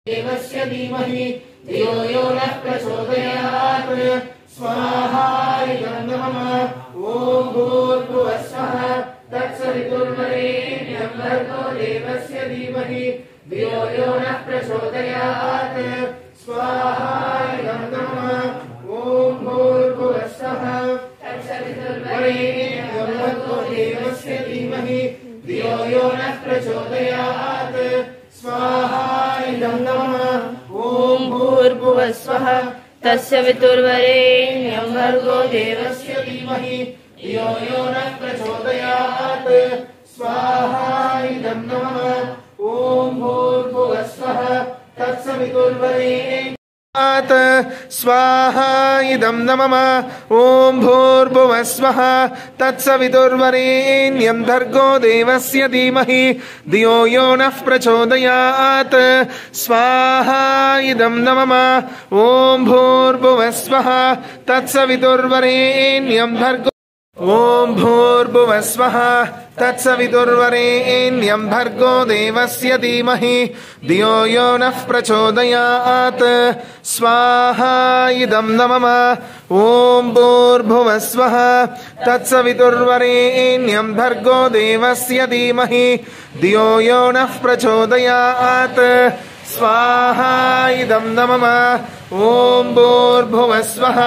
देवस्य धीमहि धियो यो नः प्रचोदयात् स्वाहा इदं नमः ॐ भूर्भुवः स्वः तत्सवितुर्वरेण्यं भर्गो देवस्य धीमहि धियो यो नः प्रचोदयात् स्वाहा इदं नमः ॐ भूर्भुवः स्वः तत्सवितुर्वरेण्यं भर्गो देवस्य धीमहि धियो यो नः प्रचोदयात् स्वाहा इदं नमः ॐ भूर्भुवः स्वः तस्य वितुर्वरेण्यं भर्गो देवस्य धीमहि धियो यो नः प्रचोदयात् स्वाहा इदं नमः ॐ भूर्भुवः स्वः तत्सवितुर्वरेण्यं स्वाहा इदं नमः ॐ भूर्भुवः स्वः तत्सवितुर्वरेण्यं भर्गो देवस्य धीमहि धियो यो नः प्रचोदयात् स्वाहा इदं नमः ॐ भूर्भुवः स्वः तत्सवितुर्वरेण्यं भर्गो ॐ भूर्भुवः स्वः तत्सवितुर्वरेण्यं भर्गो देवस्य धीमहि धियो यो नः प्रचोदयात् स्वाहा इदं नमः ॐ भूर्भुवः स्वः तत्सवितुर्वरेण्यं भर्गो देवस्य धीमहि धियो यो नः प्रचोदयात् स्वाहा इदं नमः ॐ भूर्भुवः स्वः